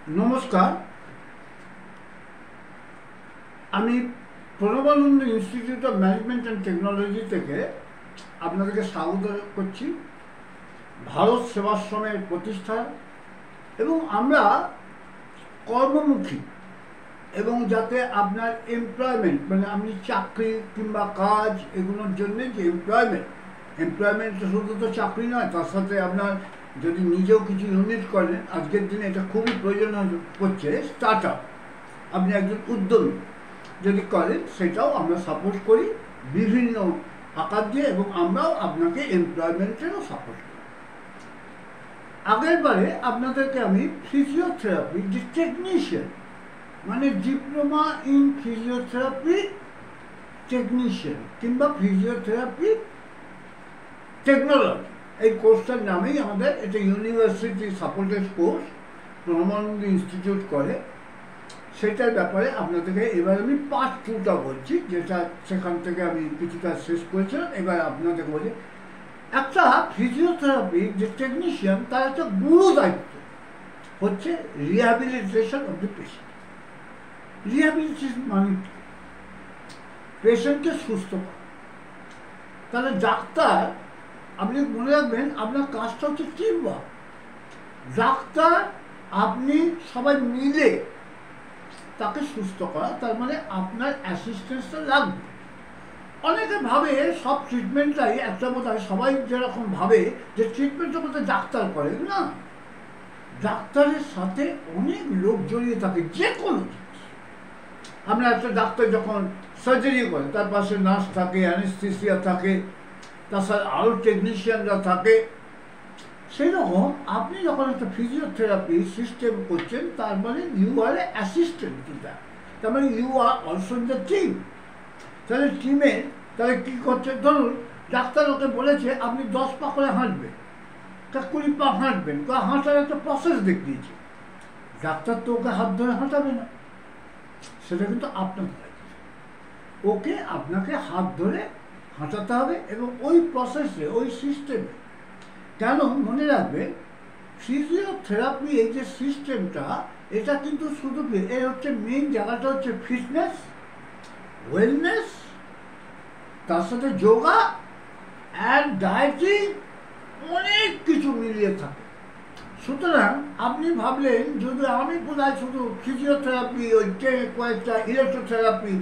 নমস্কার, আমি Pranabananda institute of management and technology থেকে আপনাদেরকে স্বাগত করছি। ভারত সেবাশ্রমের প্রতিষ্ঠা এবং আমরা কর্মমুখী এবং যাতে আপনার এমপ্লয়মেন্ট মানে আপনি চাকরি কিংবা কাজ এগুলোর জন্য যে এমপ্লয়মেন্ট শুধু তো চাকরি নয়, তার সাথে আপনার যদি নিজেও কিছু ইউনিট করেন, আজকের দিনে এটা খুবই প্রয়োজন হচ্ছে স্টার্ট আপ, আপনি একজন উদ্যমী যদি করেন সেটাও আমরা সাপোর্ট করি বিভিন্ন আকার দিয়ে এবং আমরাও আপনাকে এমপ্লয়মেন্টেরও সাপোর্ট করি। আগের বারে আপনাদেরকে আমি ফিজিওথেরাপি যে টেকনিশিয়ান মানে ডিপ্লোমা ইন ফিজিওথেরাপি টেকনিশিয়ান কিংবা ফিজিওথেরাপি টেকনোলজি এই কোর্সটার নামেই আমাদের এটা university supported course Pranabananda institute করে, সেটার ব্যাপারে আপনাদেরকে এবার আমি পার্ট 2টা বলছি, যেটা সেখান থেকে আমি কিছুটা শেষ করেছিলাম। এবার আপনাদেরকে বলি একটা ফিজিওথেরাপি যে টেকনিশিয়ান তার একটা গুরু দায়িত্ব হচ্ছে rehabilitation of the patient. Rehabilitation মানে পেশেন্টকে সুস্থ করা। তাহলে ডাক্তার, আপনি মনে রাখবেন আপনার কাজটা হচ্ছে টিম ওয়ার্ক। ডাক্তার আপনি সবাই মিলে তাকে সুস্থ করা, তার মানে আপনার অ্যাসিস্ট্যান্সটা লাগবে। অনেকে ভাবে সব ট্রিটমেন্টটাই একটা বোধহয় সবাই যেরকম ভাবে যে ট্রিটমেন্টটা বোধহয় ডাক্তার করে, না, ডাক্তারের সাথে অনেক লোক জড়িয়ে থাকে যে কোনো জিনিস। আমরা একটা ডাক্তার যখন সার্জারি করে তার পাশে নার্স থাকে, অ্যানেস্থেসিয়া থাকে, তার সাথে আরও টেকনিশিয়ানরা থাকে। সেই রকম আপনি যখন একটা ফিজিওথেরাপি সিস্টেম করছেন তার মানে you are a assistant to that, তার মানে you are also in the team. তাহলে টিমে তাহলে কী করছে, ধরুন ডাক্তার ওকে বলেছে আপনি 10 পা করে হাঁটবেন, 20 পা হাঁটবেন, হাঁটার একটা প্রসেস দেখিয়েছে। ডাক্তার তো ওকে হাত ধরে হাঁটাবে না, সেটা কিন্তু আপনার দায়িত্ব। ওকে আপনাকে হাত ধরে হাঁটাতে হবে এবং ওই প্রসেসে ওই সিস্টেমে। কেন মনে রাখবেন, ফিজিওথেরাপি এই যে সিস্টেমটা এটা কিন্তু শুধু এর হচ্ছে মেইন জায়গাটা হচ্ছে ফিটনেস, ওয়েলনেস, তার সাথে যোগা অ্যান্ড ডায়েটিং, অনেক কিছু মিলিয়ে থাকে। সুতরাং আপনি ভাবলেন যদি আমি বোধহয় শুধু ফিজিওথেরাপি ওই কয়েকটা ইলেকট্রোথেরাপি,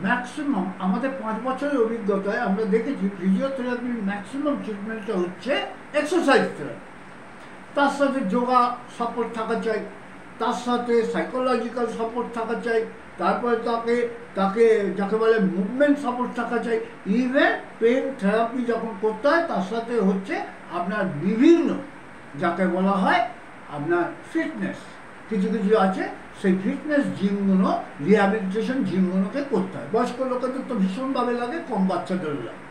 ম্যাক্সিমাম আমাদের 5 বছরের অভিজ্ঞতায় আমরা দেখেছি ফিজিওথেরাপির ম্যাক্সিমাম ট্রিটমেন্টটা হচ্ছে এক্সারসাইজ থেরাপি। তার সাথে যোগা সাপোর্ট থাকা চাই, তার সাথে সাইকোলজিক্যাল সাপোর্ট থাকা চাই, তারপরে তাকে যাকে বলে মুভমেন্ট সাপোর্ট থাকা চাই। ইভেন পেন থেরাপি যখন করতে হয় তার সাথে হচ্ছে আপনার বিভিন্ন যাকে বলা হয় আপনার ফিটনেস কিছু কিছু আছে, সেই ফিটনেস জিমগুলো, রিহ্যাবিলিটেশন জিমগুলোকে করতে হয়। বয়স্ক লোকেদের তো ভীষণভাবে লাগে, কম বাচ্চাদের লাগে।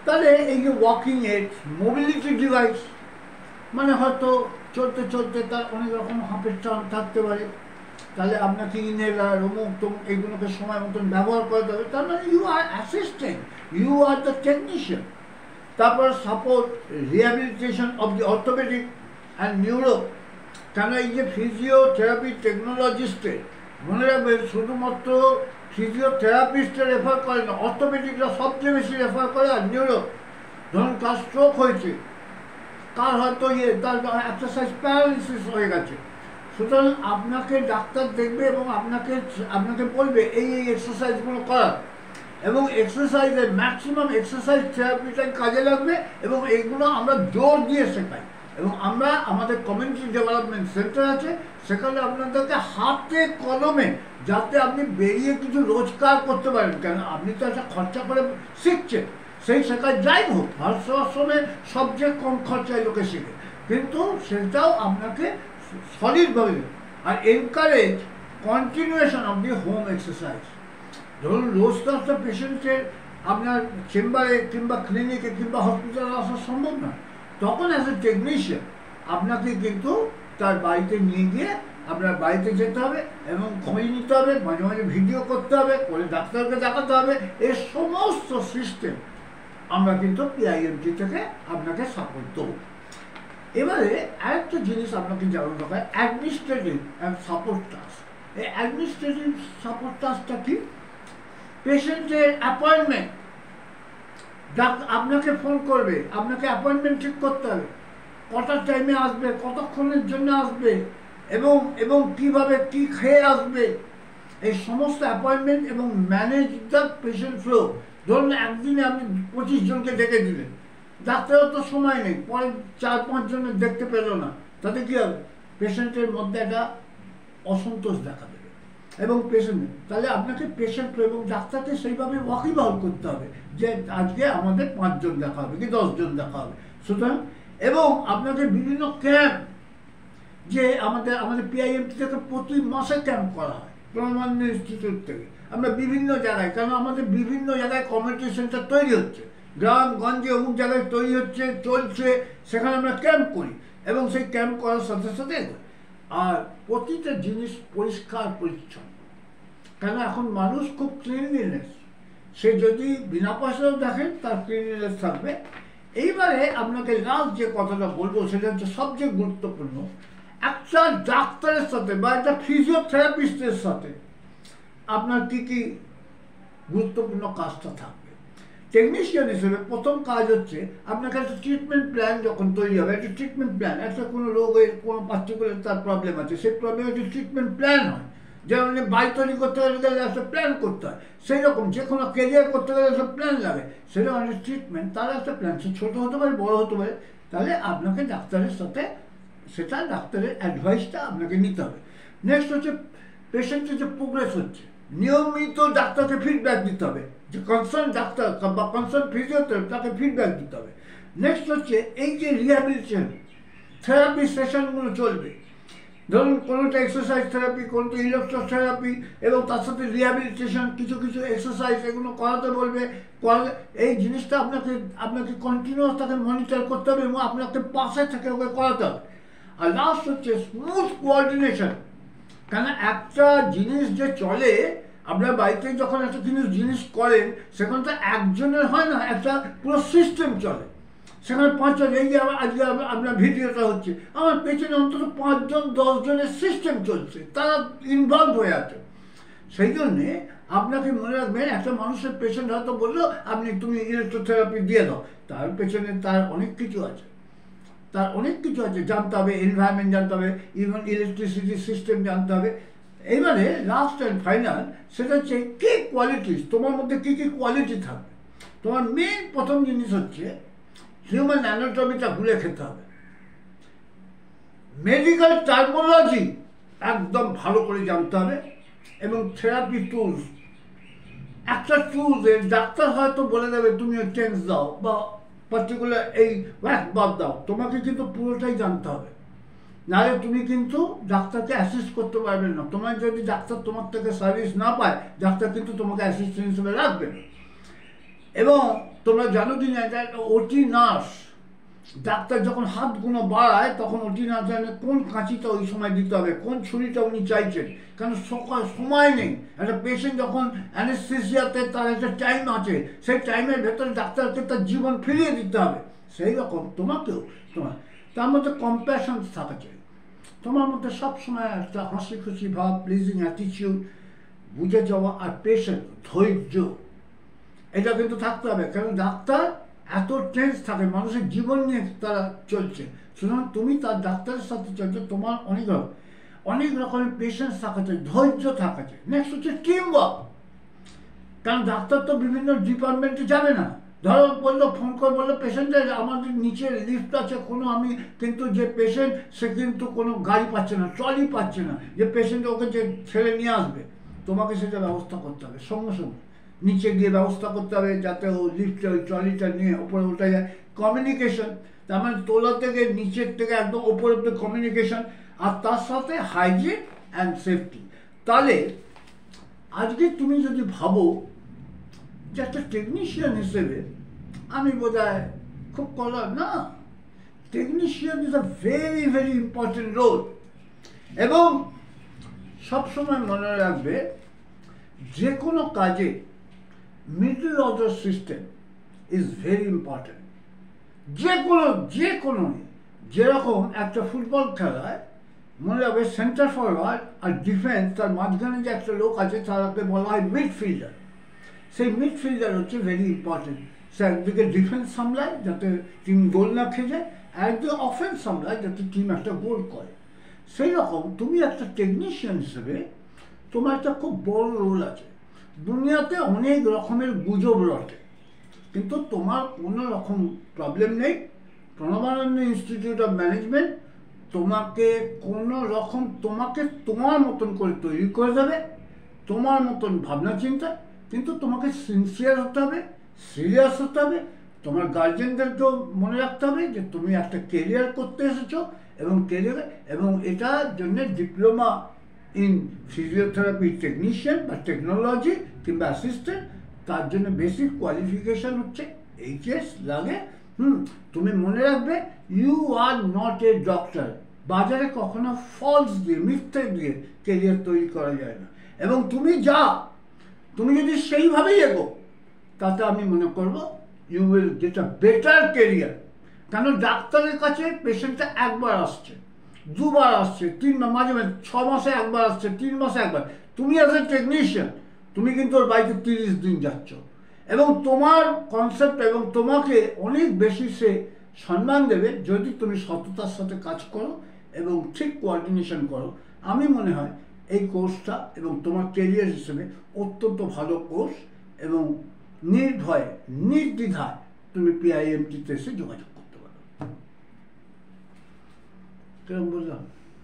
তাহলে এই যে ওয়াকিং এড, মোবিলিটি ডিভাইস, মানে হয়তো চলতে চলতে তার অনেক রকম হাঁপের টান থাকতে পারে, তাহলে আপনাকে ইনহেলার অমুক তমুক এইগুলোকে সময় মতন ব্যবহার করতে হবে। তার মানে you are assistant, you are the technician. তারপর support rehabilitation of the orthopedic and neuro. কেন এই যে ফিজিওথেরাপি টেকনোলজিস্টের, মনে রাখবেন শুধুমাত্র ফিজিওথেরাপিস্টে রেফার করে না, অর্থোপেডিকরা সবচেয়ে বেশি রেফার করে। আর নিউরো, ধরুন কার স্ট্রোক হয়েছে, কার হয়তো তার এক্সারসাইজ প্যারালিসিস হয়ে গেছে, সুতরাং আপনাকে ডাক্তার দেখবে এবং আপনাকে বলবে এই এক্সারসাইজগুলো করার, এবং এক্সারসাইজের ম্যাক্সিমাম এক্সারসাইজ থেরাপিটাই কাজে লাগবে এবং এইগুলো আমরা জোর দিয়ে শেখাই। এবং আমরা আমাদের কমিউনিটি ডেভেলপমেন্ট সেন্টার আছে, সেখানে আপনাদেরকে হাতে কলমে যাতে আপনি বেরিয়ে কিছু রোজগার করতে পারেন, কেন আপনি তো একটা খরচা করে শিখছেন, সেই শেখায় যাই হোক ভারত সেবাশ্রমে সবচেয়ে কম খরচায় লোকে শেখে, কিন্তু সেটাও আপনাকে সলিডভাবে আর encourage continuation of the home exercise. ধরুন রোজ তো একটা পেশেন্টের আপনার চেম্বারে কিংবা ক্লিনিকে কিংবা হসপিটালে আসা সম্ভব না, তখন অ্যাজ এ টেকনিশিয়ান আপনাকে কিন্তু তার বাড়িতে নিয়ে গিয়ে আপনার বাড়িতে যেতে হবে এবং খোঁজ নিতে হবে, মাঝে মাঝে ভিডিও করতে হবে, করে ডাক্তারকে দেখাতে হবে। এই সমস্ত সিস্টেম আমরা কিন্তু পিআইএমটি থেকে আপনাকে সাপোর্ট দেবো। এবারে আরেকটা জিনিস আপনাকে জানানো দরকার, অ্যাডমিনিস্ট্রেটিভ অ্যান্ড সাপোর্ট টাস্ক। এই অ্যাডমিনিস্ট্রেটিভ সাপোর্ট টাস্কটা কি? পেশেন্টের অ্যাপয়েন্টমেন্ট, আপনাকে ফোন করবে, আপনাকে অ্যাপয়েন্টমেন্ট ঠিক করতে হবে, কটার টাইমে আসবে, কতক্ষণের জন্য আসবে, এবং এবং কীভাবে কী খেয়ে আসবে, এই সমস্ত অ্যাপয়েন্টমেন্ট এবং ম্যানেজ দ্য পেশেন্ট ফ্লো। ধরুন একদিনে আপনি 25 জনকে ডেকে দিলেন, ডাক্তারও তো সময় নেই, পরে 4-5 জনের দেখতে পেল না, তাতে কী হবে? পেশেন্টের মধ্যে একটা অসন্তোষ দেখা দেবে এবং পেশেন্ট, তাহলে আপনাকে পেশেন্ট এবং ডাক্তারকে সেইভাবে ওয়াকিবহাল করতে হবে যে আজকে আমাদের 5 জন দেখা হবে কি 10 জন দেখা হবে। সুতরাং এবং আপনাকে বিভিন্ন ক্যাম্প, যে আমাদের পিআইএমটি থেকে প্রতি মাসে ক্যাম্প করা হয় প্রণমান্য ইনস্টিটিউট থেকে, আমরা বিভিন্ন জায়গায়, কারণ আমাদের বিভিন্ন জায়গায় কমিউনিটি সেন্টার তৈরি হচ্ছে, গ্রামগঞ্জে অমুক জায়গায় তৈরি হচ্ছে, চলছে, সেখানে আমরা ক্যাম্প করি এবং সেই ক্যাম্প করার সাথে সাথে আর প্রতিটা জিনিস পরিষ্কার পরিচ্ছন্ন, কেন এখন মানুষ খুব ক্লিনলিনেস, সে যদি বিনা পয়সাও দেখেন তার ক্লিনলিনেস থাকবে। এইবারে আপনাকে লাস্ট যে কথাটা বলবো সেটা হচ্ছে সবচেয়ে গুরুত্বপূর্ণ, একটা ডাক্তারের সাথে বা একটা ফিজিওথেরাপিস্টের সাথে আপনার কী কী গুরুত্বপূর্ণ কাজটা থাকবে। টেকনিশিয়ান হিসেবে প্রথম কাজ হচ্ছে আপনাকে একটা ট্রিটমেন্ট প্ল্যান যখন তৈরি হবে, একটা ট্রিটমেন্ট প্ল্যান, একটা কোনো রোগের কোনো পার্টিকুলার তার প্রবলেম আছে, সেই প্রবলেমের একটা ট্রিটমেন্ট প্ল্যান হয়, যেমন বাড়ি তৈরি করতে গেলে একটা প্ল্যান করতে হয়, সেই রকম যে কোনো কেরিয়ার করতে গেলে একটা প্ল্যান লাগে, সেরকম একটা ট্রিটমেন্ট তার একটা প্ল্যান, সে ছোটো হতে পারে বড়ো হতে পারে, তাহলে আপনাকে ডাক্তারের সাথে সেটা ডাক্তারের অ্যাডভাইসটা আপনাকে নিতে হবে। নেক্সট হচ্ছে পেশেন্টের যে প্রোগ্রেস হচ্ছে, নিয়মিত ডাক্তারকে ফিডব্যাক দিতে হবে, যে কনসার্ন ডাক্তার বা কনসার্ন ফিজিওথেরাপি তাকে ফিডব্যাক দিতে হবে। নেক্সট হচ্ছে এই যে রিহ্যাবিলিটেশন থেরাপি সেশনগুলো চলবে, ধরুন কোনোটা এক্সারসাইজ থেরাপি, কোনোটা ইলেকট্রোথেরাপি এবং তার সাথে রিহ্যাবিলিটেশন, কিছু কিছু এক্সারসাইজ এগুলো করাতে বলবে, করালে এই জিনিসটা আপনাকে কন্টিনিউয়াস তাকে মনিটর করতে হবে এবং আপনাকে পাশে থেকে ওকে করাতে হবে। আর লাস্ট হচ্ছে স্মুথ কোঅর্ডিনেশন, কেন একটা জিনিস যে চলে, আপনার বাড়িতে যখন একটা জিনিস করেন সেখানে তো একজনের হয় না, একটা পুরো সিস্টেম চলে, সেখানে 5 জন, এই যে আজকে আপনার ভিডিওটা হচ্ছে, আমার পেছনে অন্তত 5 জন 10 জনের সিস্টেম চলছে, তারা ইনভলভ হয়ে আছে। সেই জন্যে আপনাকে মনে রাখবেন, একটা মানুষের পেশেন্ট হয়তো বললো তুমি ইলেকট্রোথেরাপি দিয়ে দাও, তার পেছনে তার অনেক কিছু আছে, জানতে হবে, এনভায়রনমেন্ট জানতে হবে, ইভেন ইলেকট্রিসিটি সিস্টেম জানতে হবে। এইবারে লাস্ট অ্যান্ড ফাইনাল সেটা হচ্ছে কি কোয়ালিটিস, তোমার মধ্যে কী কী কোয়ালিটি থাকবে। তোমার মেন প্রথম জিনিস হচ্ছে হিউম্যান অ্যানাটমিটা ভুলে খেতে হবে, মেডিকেল টার্মোলজি একদম ভালো করে জানতে হবে, এবং থেরাপি টুলস, একটা টুলসের ডাক্তার হয়তো বলে দেবে তুমি টেন্স দাও বা পার্টিকুলার এই ওয়াক বাদ দাও, তোমাকে কিন্তু পুরোটাই জানতে হবে, নাহলে তুমি কিন্তু ডাক্তারকে অ্যাসিস্ট করতে পারবে না। তোমার যদি ডাক্তার তোমার থেকে সার্ভিস না পায়, ডাক্তার কিন্তু তোমাকে অ্যাসিস্ট্যান্ট হিসেবে রাখবে না। এবং তোমরা জানো কি না, এটা ওটি নার্স, ডাক্তার যখন হাতগুলো বাড়ায় তখন ওটি নার্স জানে কোন কাঁচিটা ওই সময় দিতে হবে, কোন ছুরিটা উনি চাইছেন, কারণ সময় নেই। একটা পেশেন্ট যখন অ্যানেস্থেসিয়াতে তার একটা টাইম আছে, সেই টাইমের ভেতরে ডাক্তারকে তার জীবন ফিরিয়ে দিতে হবে। সেই রকম তোমাকেও তার মধ্যে কম্প্যাশন থাকা চাই, তোমার মধ্যে সবসময় একটা হাসি খুশি ভাব, প্লিজিং অ্যাটিটিউড, বুঝে যাওয়া আর পেশেন্ট ধৈর্য, এটা কিন্তু থাকতে হবে, কারণ ডাক্তার এত টেন্স থাকে, মানুষের জীবন নিয়ে তারা চলছে, সুতরাং তুমি তার ডাক্তারের সাথে চলছে, তোমার অনেক রকমের পেশেন্স থাকা চাই, ধৈর্য থাকা চাই। নেক্সট হচ্ছে টিম ওয়ার্ক, কারণ ডাক্তার তো বিভিন্ন ডিপার্টমেন্টে যাবে না, ধরো বললো ফোন করে বললো পেশেন্টের আমাদের নিচে লিফট আছে, আমি কিন্তু যে পেশেন্ট সে কিন্তু কোনো গাড়ি পাচ্ছে না, ট্রলি পাচ্ছে না, যে পেশেন্ট ওকে যে ছেড়ে নিয়ে আসবে, তোমাকে সেটা ব্যবস্থা করতে হবে, সঙ্গে সঙ্গে নিচে গিয়ে ব্যবস্থা করতে হবে যাতে ও লিফটে ওই ট্রলিটা নিয়ে ওপরে উঠে যায়। কমিউনিকেশন, তার মানে তোলা থেকে নিচের থেকে একদম ওপর অব্দি কমিউনিকেশন, আর তার সাথে হাইজিন অ্যান্ড সেফটি। তাহলে আজকে তুমি যদি ভাবো যে একটা টেকনিশিয়ান হিসেবে আমি বোধহয় খুব কলার না, technician is a very very important role. এবং সবসময় মনে রাখবে যে কোনো কাজে middle order system is very important, যে কোনো যেরকম একটা ফুটবল খেলায় মনে রাখবে সেন্টার ফরওয়ার্ড আর ডিফেন্স, তার মাঝখানে যে একটা লোক আছে তাকে বলা হয় মিডফিল্ডার। সেই মিডফিল্ডার হচ্ছে ভেরি ইম্পর্টেন্ট। সে একদিকে ডিফেন্স সামলায় যাতে টিম গোল না খেয়ে যায়, আর একদিকে অফেন্স সামলায় যাতে টিম একটা গোল করে। সেই রকম তুমি একটা টেকনিশিয়ান হিসেবে তোমার একটা খুব বড় রোল আছে। দুনিয়াতে অনেক রকমের গুজব রটে, কিন্তু তোমার কোনো রকম প্রবলেম নেই। প্রণবানন্দ ইনস্টিটিউট অফ ম্যানেজমেন্ট তোমাকে কোনো রকম তোমাকে তোমার মতন করে তৈরি করে দেবে, তোমার মতন ভাবনা চিন্তা। কিন্তু তোমাকে সিনসিয়ার হতে হবে, সিরিয়াস হতে হবে। তোমার গার্জেনদেরকেও মনে রাখতে হবে যে তুমি একটা কেরিয়ার করতে এসেছো, এবং কেরিয়ার এবং এটার জন্য ডিপ্লোমা ইন ফিজিওথেরাপি টেকনিশিয়ান বা টেকনোলজি কিংবা অ্যাসিস্ট্যান্ট, তার জন্য বেসিক কোয়ালিফিকেশান হচ্ছে এইচএস লাগে। তুমি মনে রাখবে, you are not a doctor. বাজারে কখনো ফলস দিয়ে, মিথ্যে দিয়ে কেরিয়ার তৈরি করা যায় না। এবং তুমি যদি সেইভাবেই এগো, তাতে আমি মনে করবো you will get a better career. কেন ডাক্তারের কাছে পেশেন্টটা একবার আসছে, দুবার আসছে, তিনবার, মাঝে মাঝে 6 মাসে একবার আসছে, 3 মাসে একবার। তুমি অ্যাজ এ টেকনিশিয়ান তুমি কিন্তু ওর বাড়িতে 30 দিন যাচ্ছ, এবং তোমার কনসেপ্ট এবং তোমাকে অনেক বেশি সে সম্মান দেবে যদি তুমি সততার সাথে কাজ করো এবং ঠিক কোঅর্ডিনেশন করো। আমি মনে হয় এই কোর্সটা এবং তোমার কেরিয়ার হিসেবে অত্যন্ত ভালো কোর্স, এবং নির্ভয়ে নির্দ্বিধায় তুমি পিআইএমটিতে এসে যোগাযোগ করতে পারো। কিরকম বললাম?